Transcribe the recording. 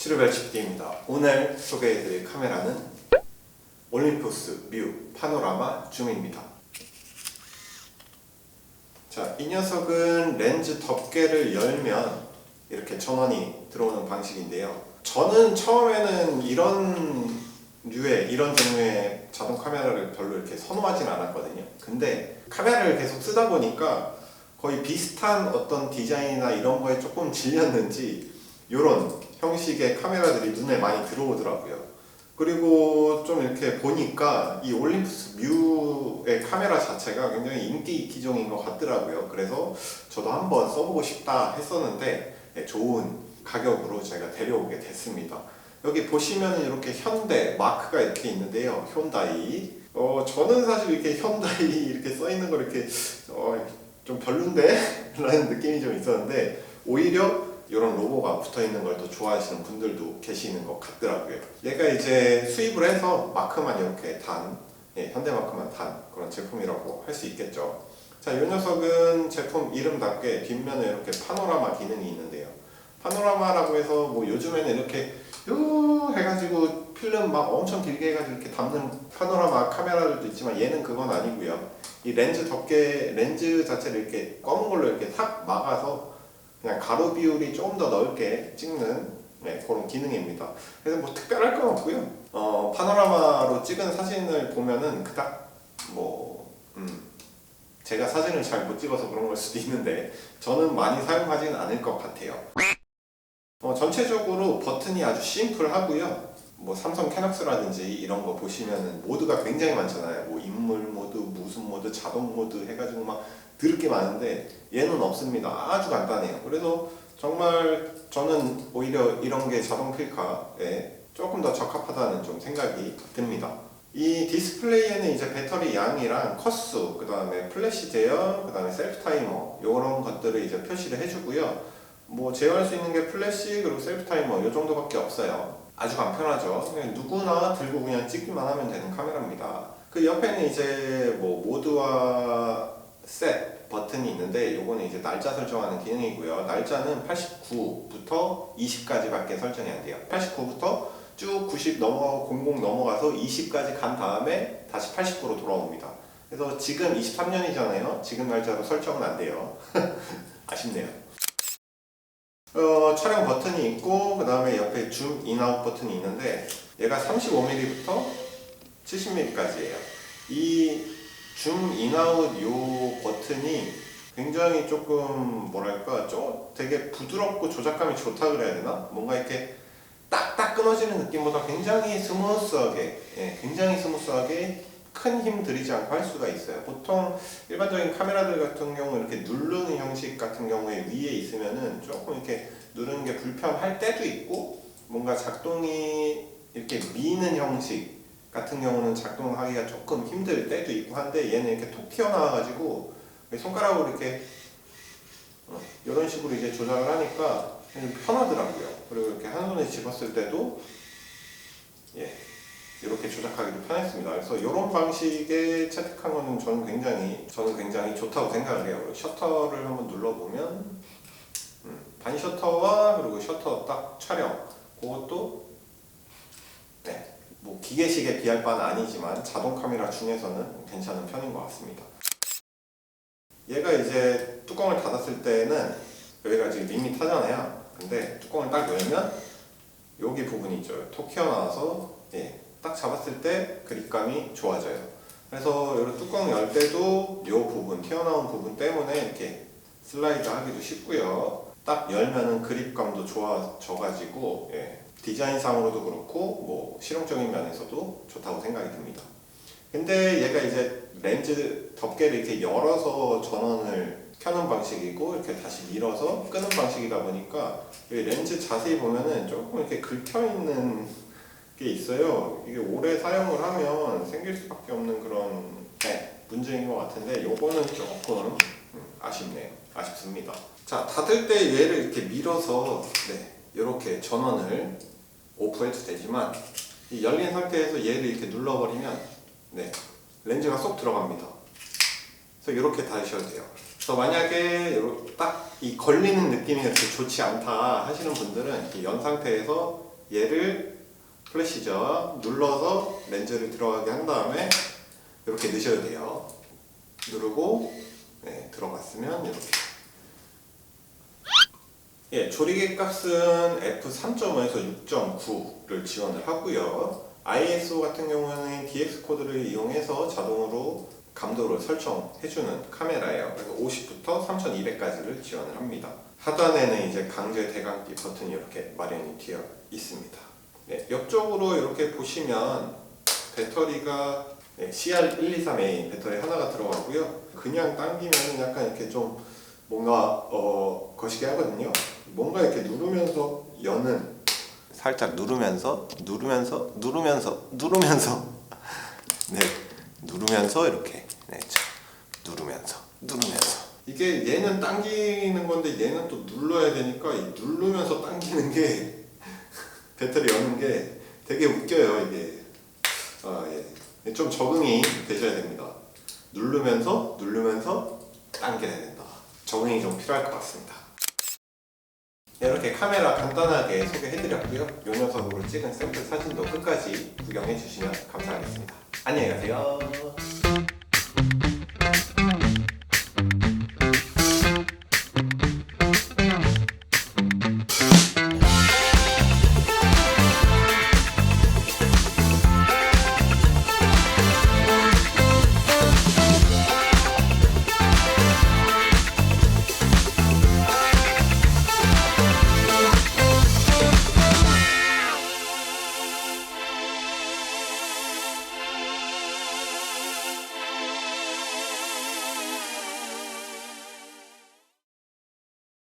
치료별치PD입니다. 오늘 소개해드릴 카메라는 올림푸스 뮤 파노라마 줌입니다. 자, 이 녀석은 렌즈 덮개를 열면 이렇게 전원이 들어오는 방식인데요. 저는 처음에는 이런 종류의 자동 카메라를 별로 이렇게 선호하진 않았거든요. 근데 카메라를 계속 쓰다 보니까 거의 비슷한 어떤 디자인이나 이런 거에 조금 질렸는지 이런 형식의 카메라들이 눈에 많이 들어오더라고요. 그리고 좀 이렇게 보니까 이 올림푸스 뮤의 카메라 자체가 굉장히 인기 기종인 것 같더라고요. 그래서 저도 한번 써보고 싶다 했었는데 좋은 가격으로 제가 데려오게 됐습니다. 여기 보시면 이렇게 현대 마크가 이렇게 있는데요. 현다이. 저는 사실 이렇게 현다이 이렇게 써 있는 거 이렇게 좀 별론데? 라는 느낌이 좀 있었는데 오히려 이런 로고가 붙어 있는 걸 더 좋아하시는 분들도 계시는 것 같더라고요. 얘가 이제 수입을 해서 마크만 이렇게 단, 현대 마크만 단 그런 제품이라고 할 수 있겠죠. 자, 이 녀석은 제품 이름답게 뒷면에 이렇게 파노라마 기능이 있는데요. 파노라마라고 해서 뭐 요즘에는 이렇게 해가지고 필름 막 엄청 길게 해가지고 이렇게 담는 파노라마 카메라들도 있지만 얘는 그건 아니고요. 이 렌즈 덮개, 렌즈 자체를 이렇게 검은 걸로 이렇게 탁 막아서 그냥 가로 비율이 조금 더 넓게 찍는 그런 기능입니다. 그래서 뭐 특별할 건 없고요. 파노라마로 찍은 사진을 보면은 그닥 제가 사진을 잘 못 찍어서 그런 걸 수도 있는데 저는 많이 사용하지는 않을 것 같아요. 전체적으로 버튼이 아주 심플하고요. 뭐 삼성 캐녹스라든지 이런 거 보시면은 모드가 굉장히 많잖아요. 뭐 인물 모드, 무슨 모드, 자동 모드 해가지고 막 드럽게 많은데 얘는 없습니다. 아주 간단해요. 그래서 정말 저는 오히려 이런 게 자동 필카에 조금 더 적합하다는 좀 생각이 듭니다. 이 디스플레이에는 이제 배터리 양이랑 컷수, 그 다음에 플래시 제어, 그 다음에 셀프 타이머 이런 것들을 이제 표시를 해주고요. 뭐 제어할 수 있는 게 플래시 그리고 셀프 타이머 이 정도밖에 없어요. 아주 간편하죠. 그냥 누구나 들고 그냥 찍기만 하면 되는 카메라입니다. 그 옆에는 이제 뭐 모드와 셋 버튼이 있는데 요거는 이제 날짜 설정하는 기능이고요. 날짜는 89부터 20까지 밖에 설정이 안 돼요. 89부터 쭉 90 넘어가고 00 넘어가서 20까지 간 다음에 다시 89로 돌아옵니다. 그래서 지금 23년이잖아요. 지금 날짜로 설정은 안 돼요. 아쉽네요. 촬영 버튼이 있고 그 다음에 옆에 줌 인아웃 버튼이 있는데 얘가 35mm부터 70mm까지예요. 이 줌 인아웃 요 버튼이 굉장히 조금 뭐랄까 되게 부드럽고 조작감이 좋다 그래야 되나? 뭔가 이렇게 딱딱 끊어지는 느낌보다 굉장히 스무스하게 큰 힘 들이지 않고 할 수가 있어요. 보통 일반적인 카메라들 같은 경우 이렇게 누르는 형식 같은 경우에 위에 있으면은 조금 이렇게 누르는 게 불편할 때도 있고 뭔가 작동이 이렇게 미는 형식 같은 경우는 작동하기가 조금 힘들 때도 있고 한데 얘는 이렇게 톡 튀어나와가지고 손가락으로 이렇게 이런 식으로 이제 조작을 하니까 편하더라고요. 그리고 이렇게 한 손에 집었을 때도 이렇게 조작하기도 편했습니다. 그래서 이런 방식의 채택한 거는 저는 굉장히 좋다고 생각을 해요. 셔터를 한번 눌러보면 반 셔터와 그리고 셔터 딱 촬영 그것도 뭐 기계식에 비할 바는 아니지만 자동 카메라 중에서는 괜찮은 편인 것 같습니다. 얘가 이제 뚜껑을 닫았을 때는 여기가 지금 밋밋하잖아요. 근데 뚜껑을 딱 열면 여기 부분이 있죠. 톡 튀어나와서 딱 잡았을 때 그립감이 좋아져요. 그래서 이런 뚜껑 열 때도 이 부분, 튀어나온 부분 때문에 이렇게 슬라이드 하기도 쉽고요. 딱 열면은 그립감도 좋아져가지고 디자인상으로도 그렇고 뭐 실용적인 면에서도 좋다고 생각이 듭니다. 근데 얘가 이제 렌즈 덮개를 이렇게 열어서 전원을 켜는 방식이고 이렇게 다시 밀어서 끄는 방식이다 보니까 이 렌즈 자세히 보면은 조금 이렇게 긁혀있는 게 있어요. 이게 오래 사용을 하면 생길 수밖에 없는 그런 문제인 것 같은데 요거는 조금 아쉽습니다. 자, 닫을 때 얘를 이렇게 밀어서 이렇게 전원을 오프해도 되지만 이 열린 상태에서 얘를 이렇게 눌러버리면 렌즈가 쏙 들어갑니다. 그래서 이렇게 닫으셔도 돼요. 그래서 만약에 딱 이 걸리는 느낌이 그렇게 좋지 않다 하시는 분들은 이렇게 연 상태에서 얘를 플래시죠. 눌러서 렌즈를 들어가게 한 다음에 이렇게 넣으셔도 돼요. 누르고 네, 들어갔으면 이렇게. 예, 조리개 값은 f3.5에서 6.9를 지원을 하고요. ISO 같은 경우는 DX 코드를 이용해서 자동으로 감도를 설정해주는 카메라예요. 그래서 50부터 3200까지를 지원을 합니다. 하단에는 이제 강제 대감기 버튼이 이렇게 마련이 되어 있습니다. 네, 옆쪽으로 이렇게 보시면 배터리가 CR123A 배터리 하나가 들어가고요. 그냥 당기면 약간 이렇게 좀 뭔가 거시기 하거든요. 뭔가 이렇게 누르면서 여는, 살짝 누르면서 네, 누르면서 이렇게 네, 누르면서 이게 얘는 당기는 건데 얘는 또 눌러야 되니까 이 누르면서 당기는 게 배터리 여는 게 되게 웃겨요. 이게 예. 좀 적응이 되셔야 됩니다. 누르면서 당겨야 된다. 적응이 좀 필요할 것 같습니다. 이렇게 카메라 간단하게 소개해드렸고요. 이 녀석으로 찍은 샘플 사진도 끝까지 구경해 주시면 감사하겠습니다. 안녕히 가세요.